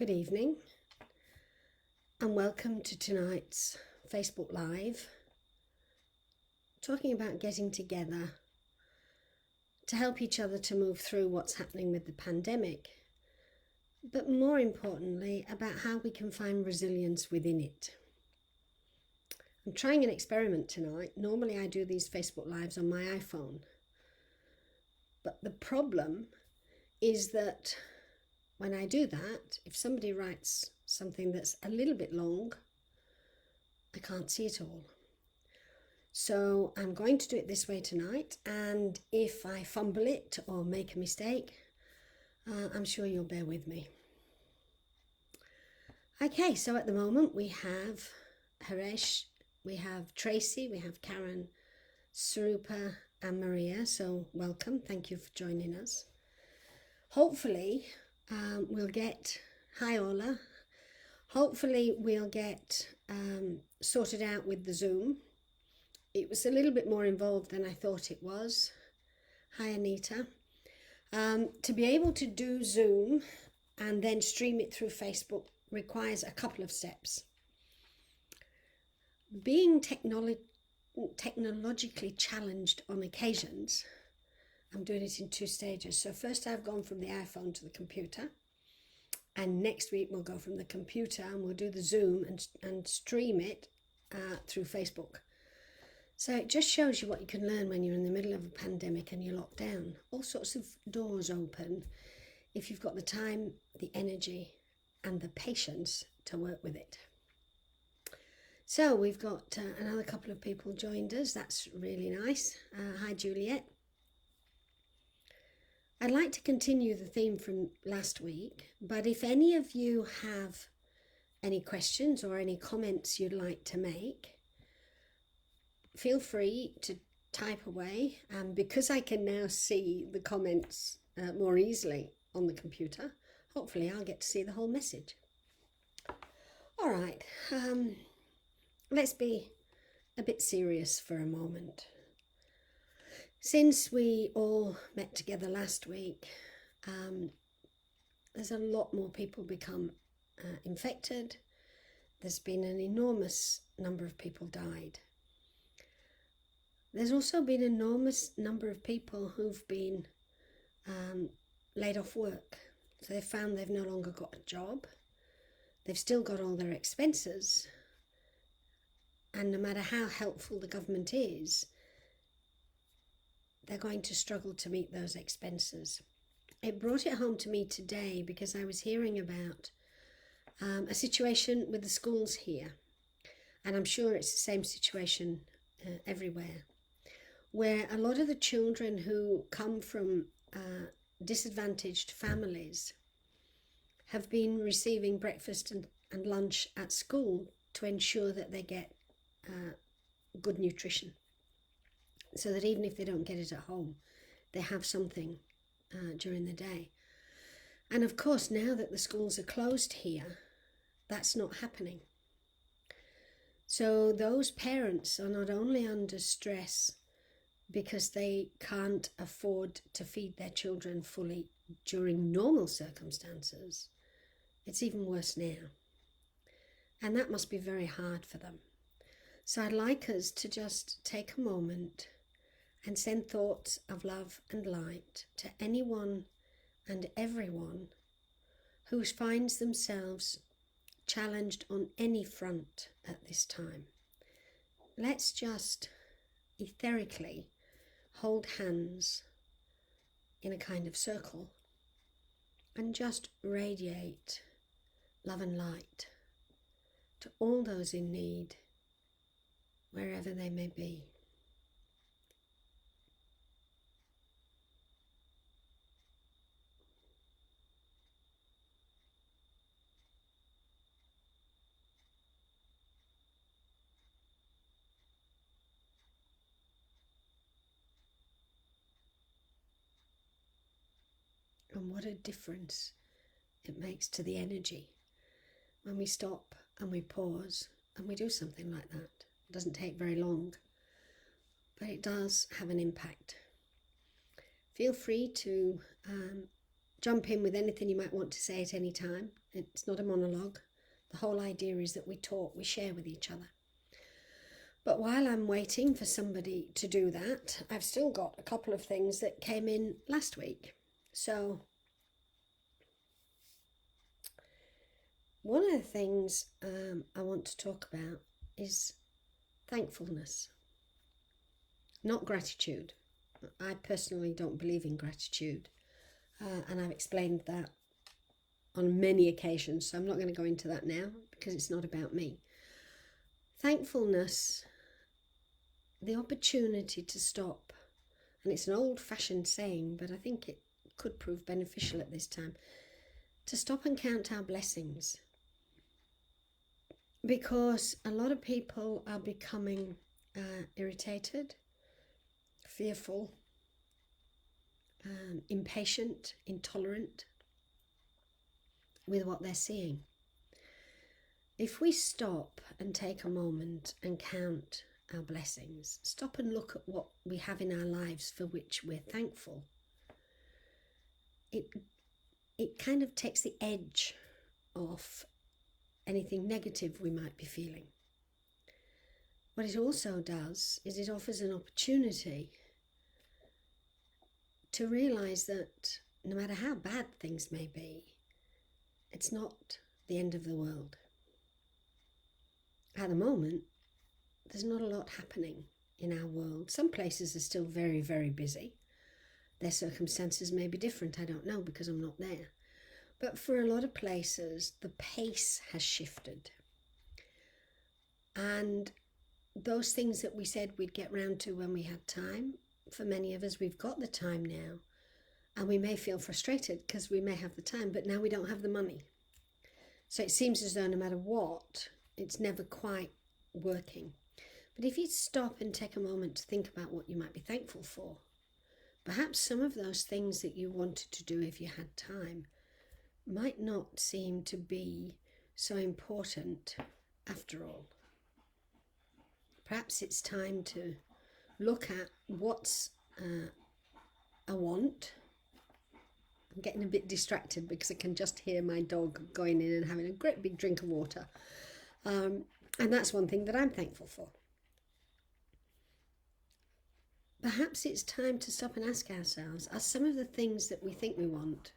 Good evening and welcome to tonight's Facebook Live, talking about getting together to help each other to move through what's happening with the pandemic, but more importantly about how we can find resilience within it. I'm trying an experiment tonight. Normally I do these Facebook Lives on my iPhone, but the problem is that when I do that, if somebody writes something that's a little bit long, I can't see it all. So I'm going to do it this way tonight, and if I fumble it or make a mistake, I'm sure you'll bear with me. Okay, so at the moment we have Haresh, we have Tracy, we have Karen, Sarupa and Maria, so welcome, thank you for joining us. Hopefully we'll get, hi Ola, hopefully we'll get sorted out with the Zoom. It was a little bit more involved than I thought it was. Hi Anita. To be able to do Zoom and then stream it through Facebook requires a couple of steps. Being technologically challenged on occasions, I'm doing it in two stages. So first I've gone from the iPhone to the computer, and next week we'll go from the computer and we'll do the Zoom and stream it through Facebook. So it just shows you what you can learn when you're in the middle of a pandemic and you're locked down. All sorts of doors open if you've got the time, the energy and the patience to work with it. So we've got another couple of people joined us. That's really nice. Hi Juliet. I'd like to continue the theme from last week, but if any of you have any questions or any comments you'd like to make, feel free to type away. Because I can now see the comments more easily on the computer, hopefully I'll get to see the whole message. All right, let's be a bit serious for a moment. Since we all met together last week, there's a lot more people become infected. There's been an enormous number of people died. There's also been an enormous number of people who've been laid off work. So they've found they've no longer got a job. They've still got all their expenses. And no matter how helpful the government is, they're going to struggle to meet those expenses. It brought it home to me today because I was hearing about a situation with the schools here, and I'm sure it's the same situation everywhere, where a lot of the children who come from disadvantaged families have been receiving breakfast and lunch at school to ensure that they get good nutrition, so that even if they don't get it at home, they have something during the day. And of course, now that the schools are closed here, that's not happening. So those parents are not only under stress because they can't afford to feed their children fully during normal circumstances, it's even worse now. And that must be very hard for them. So I'd like us to just take a moment and send thoughts of love and light to anyone and everyone who finds themselves challenged on any front at this time. Let's just etherically hold hands in a kind of circle and just radiate love and light to all those in need, wherever they may be. And what a difference it makes to the energy when we stop and we pause and we do something like that. It doesn't take very long, but it does have an impact. Feel free to jump in with anything you might want to say at any time. It's not a monologue. The whole idea is that we talk, we share with each other. But while I'm waiting for somebody to do that, I've still got a couple of things that came in last week. So one of the things I want to talk about is thankfulness, not gratitude. I personally don't believe in gratitude, and I've explained that on many occasions, so I'm not going to go into that now because it's not about me. Thankfulness, the opportunity to stop, and it's an old-fashioned saying, but I think it could prove beneficial at this time, to stop and count our blessings. Because a lot of people are becoming irritated, fearful, impatient, intolerant with what they're seeing. If we stop and take a moment and count our blessings, stop and look at what we have in our lives for which we're thankful, it kind of takes the edge off anything negative we might be feeling. What it also does is it offers an opportunity to realize that no matter how bad things may be, it's not the end of the world. At the moment, there's not a lot happening in our world. Some places are still very, very busy. Their circumstances may be different, I don't know, because I'm not there. But for a lot of places, the pace has shifted. And those things that we said we'd get round to when we had time, for many of us, we've got the time now. And we may feel frustrated because we may have the time, but now we don't have the money. So it seems as though no matter what, it's never quite working. But if you stop and take a moment to think about what you might be thankful for, perhaps some of those things that you wanted to do if you had time might not seem to be so important after all. Perhaps it's time to look at what's a want. I'm getting a bit distracted because I can just hear my dog going in and having a great big drink of water. And that's one thing that I'm thankful for. Perhaps it's time to stop and ask ourselves, are some of the things that we think we want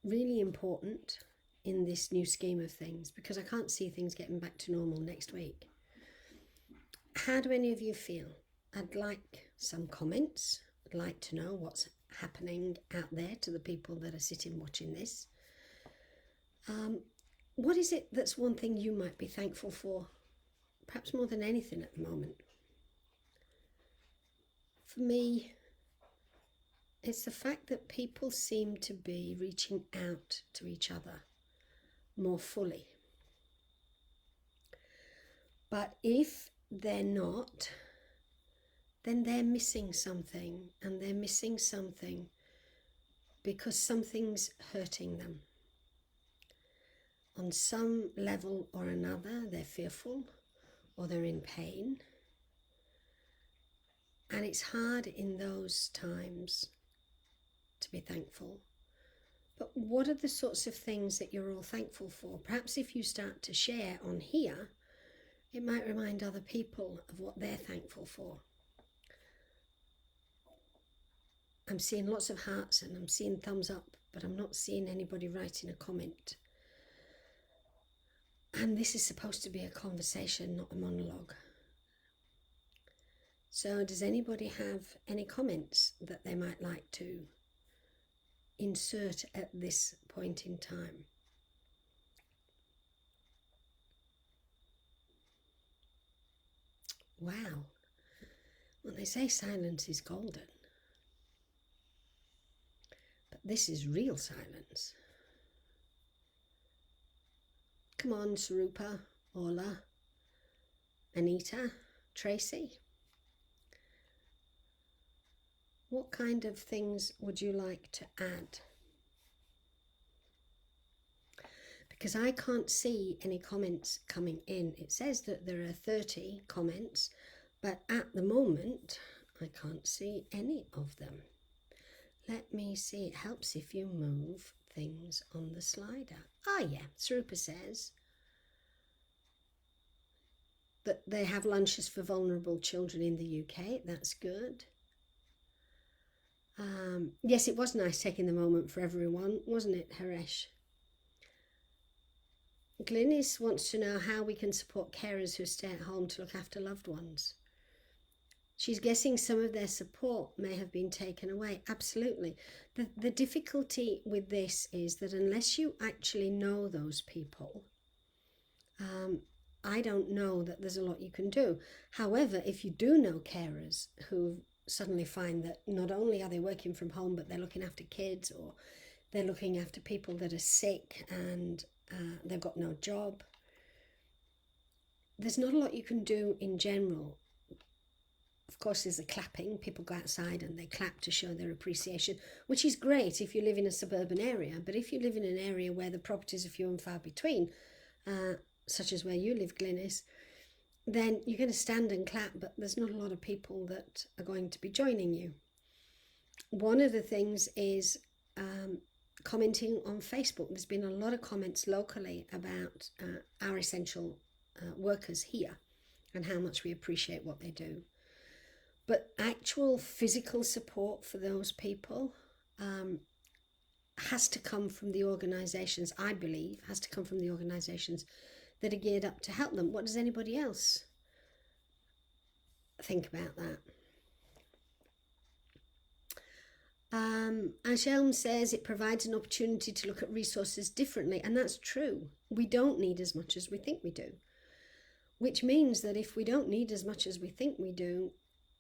really important in this new scheme of things? Because I can't see things getting back to normal next week. How do any of you feel? I'd like some comments. I'd like to know what's happening out there to the people that are sitting watching this. What is it that's one thing you might be thankful for, perhaps more than anything at the moment? For me, it's the fact that people seem to be reaching out to each other more fully. But if they're not, then they're missing something, and they're missing something because something's hurting them. On some level or another, they're fearful or they're in pain. And it's hard in those times to be thankful. But what are the sorts of things that you're all thankful for? Perhaps if you start to share on here, it might remind other people of what they're thankful for. I'm seeing lots of hearts and I'm seeing thumbs up, but I'm not seeing anybody writing a comment. And this is supposed to be a conversation, not a monologue. So does anybody have any comments that they might like to insert at this point in time? Wow. Well, they say silence is golden. But this is real silence. Come on, Sarupa, Ola, Anita, Tracy. What kind of things would you like to add? Because I can't see any comments coming in. It says that there are 30 comments, but at the moment, I can't see any of them. let me see. It helps if you move things on the slider. Ah, yeah. Sarupa says that they have lunches for vulnerable children in the UK. That's good. Yes, it was nice taking the moment for everyone, wasn't it, Haresh? Glynis wants to know how we can support carers who stay at home to look after loved ones. She's guessing some of their support may have been taken away. Absolutely. The difficulty with this is that unless you actually know those people, I don't know that there's a lot you can do. However, if you do know carers who suddenly find that not only are they working from home, but they're looking after kids, or they're looking after people that are sick and they've got no job, there's not a lot you can do in general. Of course, there's the clapping. People go outside and they clap to show their appreciation, which is great if you live in a suburban area. But if you live in an area where the properties are few and far between, such as where you live, Glynis, then you're going to stand and clap, but there's not a lot of people that are going to be joining you. One of the things is commenting on Facebook. There's been a lot of comments locally about our essential workers here and how much we appreciate what they do. But actual physical support for those people has to come from the organisations, I believe, has to come from the organisations that are geared up to help them. What does anybody else think about that? Anshelm says it provides an opportunity to look at resources differently, and that's true. We don't need as much as we think we do, which means that if we don't need as much as we think we do,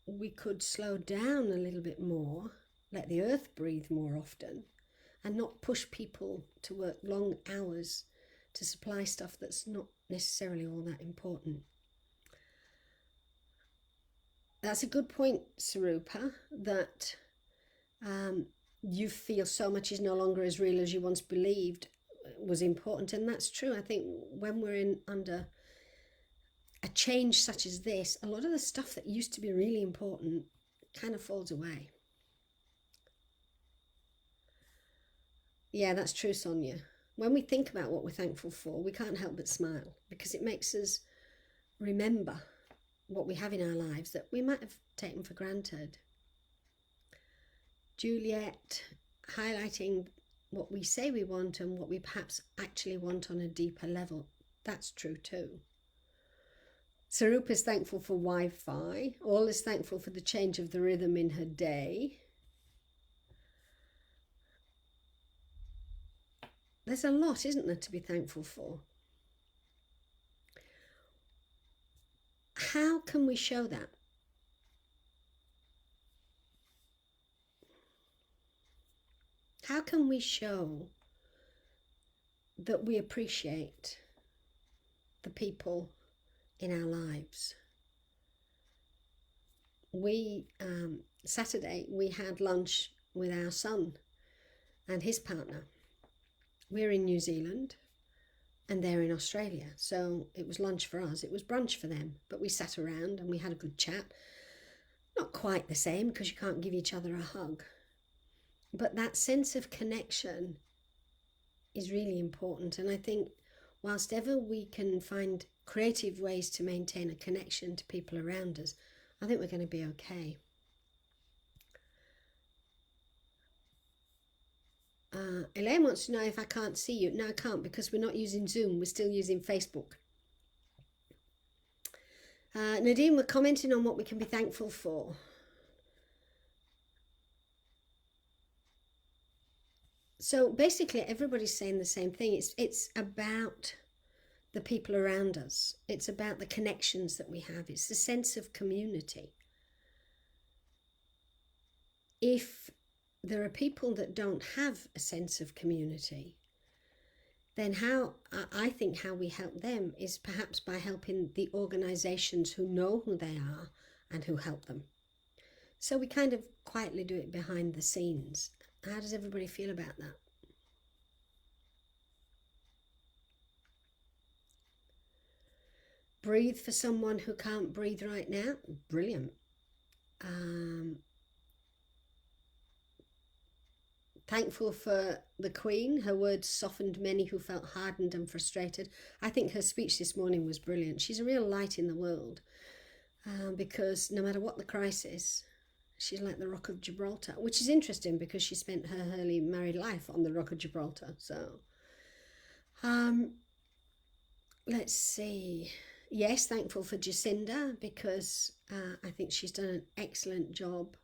we could slow down a little bit more, let the earth breathe more often, and not push people to work long hours to supply stuff that's not necessarily all that important. That's a good point, Sarupa, that you feel so much is no longer as real as you once believed was important, and that's true. I think when we're under a change such as this, a lot of the stuff that used to be really important kind of falls away. Yeah, that's true, Sonia. When we think about what we're thankful for, we can't help but smile, because it makes us remember what we have in our lives that we might have taken for granted. Juliet, highlighting what we say we want and what we perhaps actually want on a deeper level. That's true too. Sarupa is thankful for Wi-Fi. All is thankful for the change of the rhythm in her day. There's a lot, isn't there, to be thankful for? How can we show that? How can we show that we appreciate the people in our lives? Saturday we had lunch with our son and his partner. We're in New Zealand and they're in Australia, so it was lunch for us, it was brunch for them, but we sat around and we had a good chat. Not quite the same, because you can't give each other a hug, but that sense of connection is really important. And I think whilst ever we can find creative ways to maintain a connection to people around us, I think we're going to be okay. Elaine wants to know if I can't see you. No, I can't, because we're not using Zoom, we're still using Facebook. Nadine, we're commenting on what we can be thankful for. So basically everybody's saying the same thing. It's about the people around us. It's about the connections that we have. It's the sense of community. If there are people that don't have a sense of community, then I think how we help them is perhaps by helping the organisations who know who they are and who help them. So we kind of quietly do it behind the scenes. How does everybody feel about that? Breathe for someone who can't breathe right now. Brilliant. Thankful for the Queen. Her words softened many who felt hardened and frustrated. I think her speech this morning was brilliant. She's a real light in the world, because no matter what the crisis, she's like the Rock of Gibraltar, which is interesting because she spent her early married life on the Rock of Gibraltar. So, let's see. Yes, thankful for Jacinda because I think she's done an excellent job.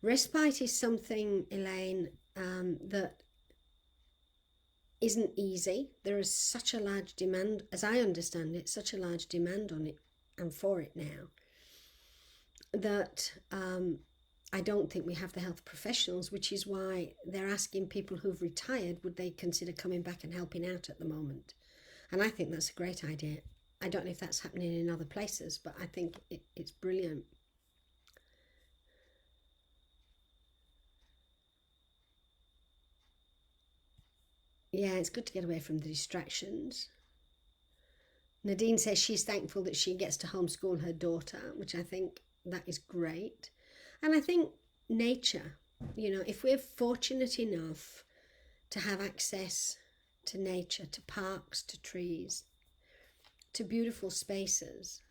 Respite is something, Elaine, that isn't easy. There is such a large demand, as I understand it, such a large demand on it and for it now, that I don't think we have the health professionals, which is why they're asking people who've retired, would they consider coming back and helping out at the moment? And I think that's a great idea. I don't know if that's happening in other places, but I think it's brilliant. Yeah, it's good to get away from the distractions. Nadine says she's thankful that she gets to homeschool her daughter, which I think that is great. And I think nature, if we're fortunate enough to have access to nature, to parks, to trees, to beautiful spaces,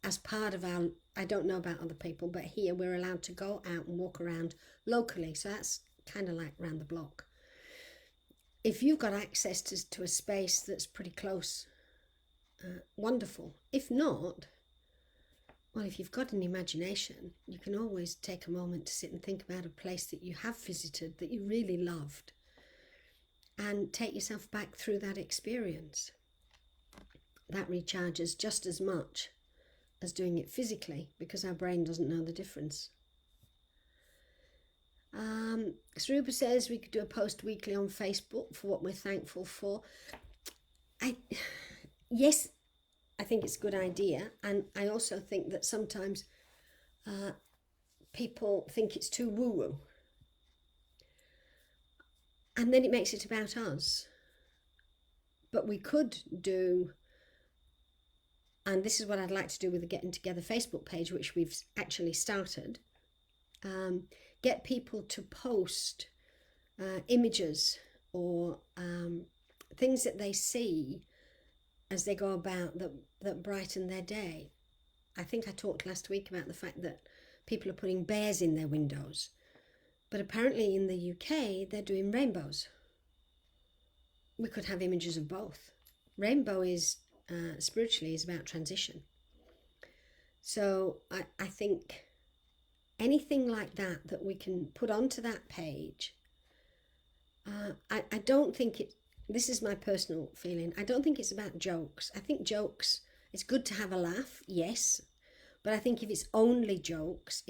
as part of our, I don't know about other people, but here we're allowed to go out and walk around locally. So that's kind of like around the block. If you've got access to a space that's pretty close, wonderful. If not, well, if you've got an imagination, you can always take a moment to sit and think about a place that you have visited that you really loved and take yourself back through that experience. That recharges just as much as doing it physically because our brain doesn't know the difference. Sruba says we could do a post weekly on Facebook for what we're thankful for. Yes, I think it's a good idea, and I also think that sometimes people think it's too woo-woo, and then it makes it about us. But we could do, and this is what I'd like to do with the Getting Together Facebook page, which we've actually started, get people to post images or things that they see as they go about that brighten their day. I think I talked last week about the fact that people are putting bears in their windows, but apparently in the UK they're doing rainbows. We could have images of both. Rainbow is spiritually is about transition. So I think anything like that we can put onto that page. I don't think this is my personal feeling, I don't think it's about jokes. I think jokes, it's good to have a laugh, yes, but I think if it's only jokes,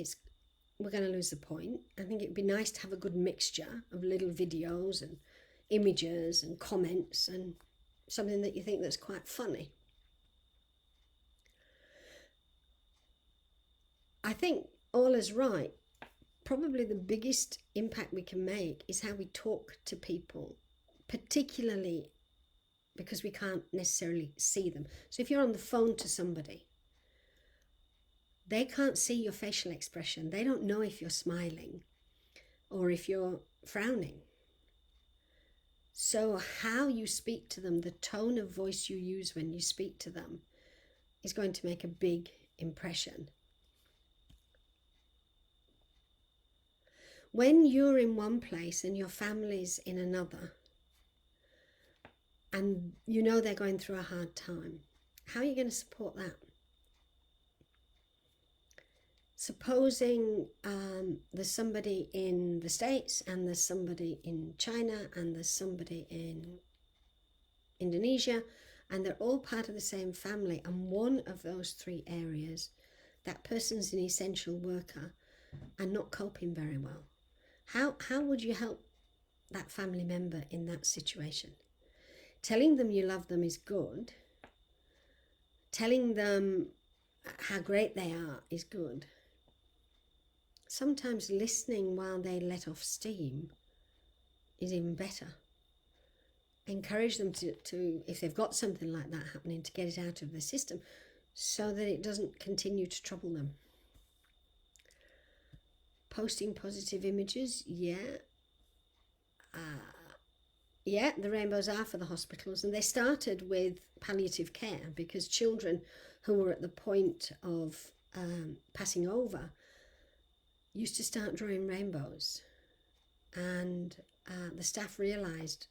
we're going to lose the point. I think it'd be nice to have a good mixture of little videos and images and comments and something that you think that's quite funny. I think all is right. Probably the biggest impact we can make is how we talk to people, particularly because we can't necessarily see them. So if you're on the phone to somebody, they can't see your facial expression. They don't know if you're smiling or if you're frowning. So how you speak to them, the tone of voice you use when you speak to them is going to make a big impression. When you're in one place and your family's in another, and you know they're going through a hard time, how are you going to support that? Supposing there's somebody in the States and there's somebody in China and there's somebody in Indonesia, and they're all part of the same family, and one of those three areas, that person's an essential worker and not coping very well. How would you help that family member in that situation? Telling them you love them is good. Telling them how great they are is good. Sometimes listening while they let off steam is even better. Encourage them to, if they've got something like that happening, to get it out of the system so that it doesn't continue to trouble them. posting positive images, yeah. Yeah, the rainbows are for the hospitals, and they started with palliative care because children who were at the point of passing over used to start drawing rainbows, and the staff realised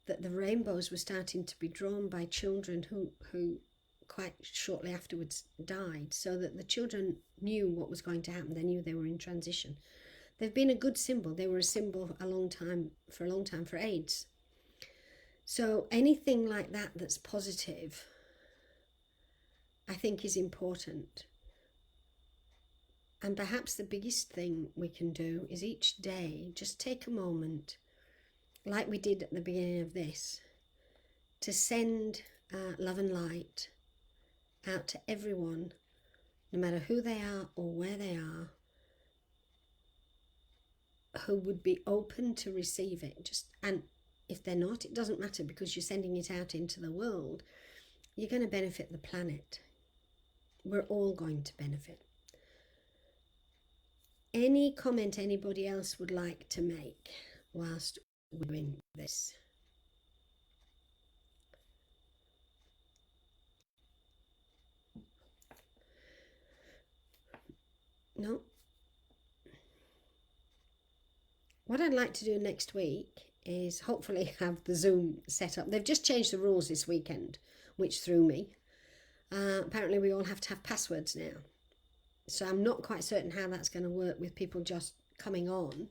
that the rainbows were starting to be drawn by children who quite shortly afterwards died, so that the children knew what was going to happen. They knew they were in transition. They've been a good symbol. They were a symbol for a long time for AIDS. So anything like that that's positive, I think, is important. And perhaps the biggest thing we can do is each day just take a moment, like we did at the beginning of this, to send love and light out to everyone, no matter who they are or where they are, who would be open to receive it. And if they're not, it doesn't matter, because you're sending it out into the world. You're going to benefit the planet. We're all going to benefit. Any comment anybody else would like to make whilst we're doing this? No? What I'd like to do next week is hopefully have the Zoom set up. They've just changed the rules this weekend, which threw me. Apparently we all have to have passwords now. So I'm not quite certain how that's going to work with people just coming on.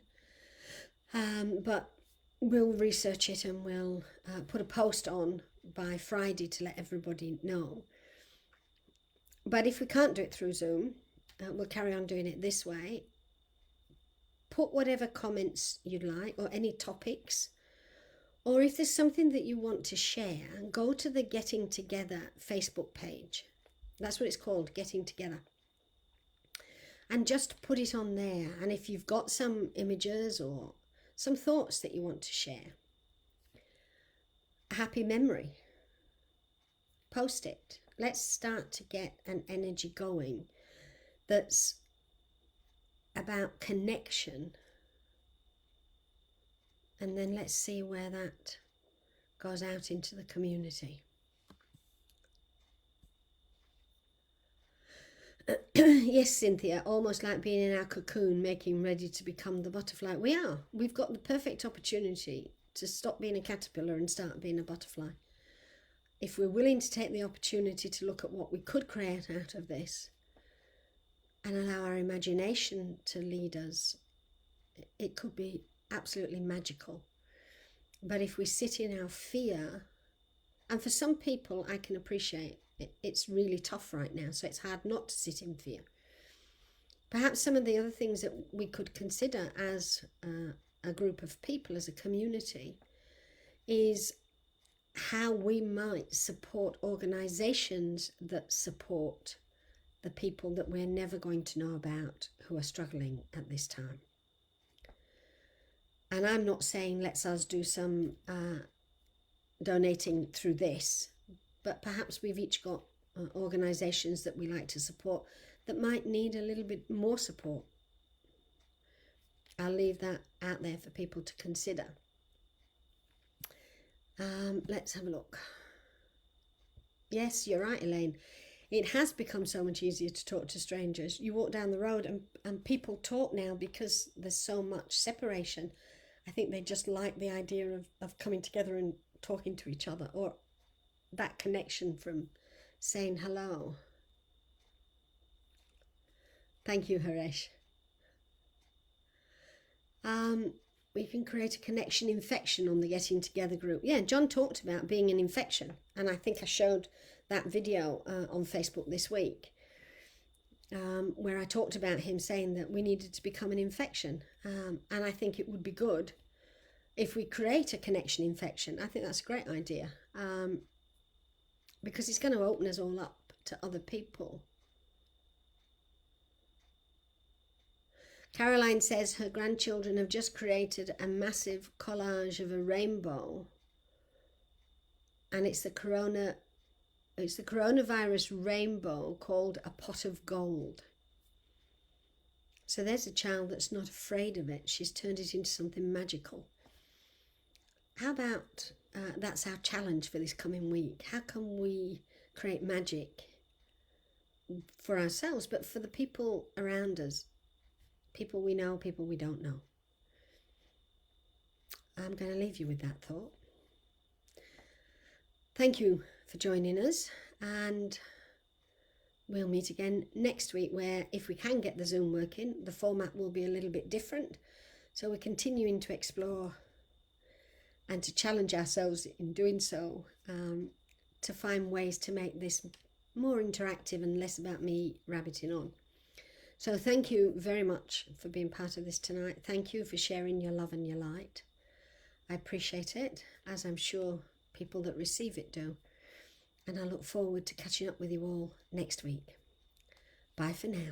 But we'll research it, and we'll put a post on by Friday to let everybody know. But if we can't do it through Zoom, we'll carry on doing it this way. Put whatever comments you'd like, or any topics, or if there's something that you want to share, go to the Getting Together Facebook page. That's what it's called, Getting Together. And just put it on there. And if you've got some images or some thoughts that you want to share, a happy memory, post it. Let's start to get an energy going that's about connection, and then let's see where that goes out into the community. Yes, Cynthia, almost like being in our cocoon, making ready to become the butterfly. We are. We've got the perfect opportunity to stop being a caterpillar and start being a butterfly. If we're willing to take the opportunity to look at what we could create out of this and allow our imagination to lead us, it could be absolutely magical. But if we sit in our fear, and for some people I can appreciate it's really tough right now, so it's hard not to sit in fear. Perhaps some of the other things that we could consider as a group of people, as a community, is how we might support organisations that support the people that we're never going to know about who are struggling at this time. And I'm not saying let's us do some donating through this, but perhaps we've each got organisations that we like to support that might need a little bit more support. I'll leave that out there for people to consider. Let's have a look. Yes, you're right, Elaine. It has become so much easier to talk to strangers. You walk down the road and people talk now because there's so much separation. I think they just like the idea of coming together and talking to each other, or that connection from saying hello. Thank you, Haresh. We can create a connection infection on the Getting Together group. Yeah, John talked about being an infection, and I think I showed that video on Facebook this week, where I talked about him saying that we needed to become an infection. And I think it would be good if we create a connection infection. I think that's a great idea, because it's going to open us all up to other people. Caroline says her grandchildren have just created a massive collage of a rainbow, and it's the coronavirus rainbow called a pot of gold. So there's a child that's not afraid of it. She's turned it into something magical. How about that's our challenge for this coming week? How can we create magic for ourselves, but for the people around us? People we know, people we don't know. I'm going to leave you with that thought. Thank you for joining us, and we'll meet again next week, where if we can get the Zoom working, the format will be a little bit different. So we're continuing to explore and to challenge ourselves in doing so, to find ways to make this more interactive and less about me rabbiting on. So thank you very much for being part of this tonight. Thank you for sharing your love and your light. I appreciate it, as I'm sure people that receive it do. And I look forward to catching up with you all next week. Bye for now.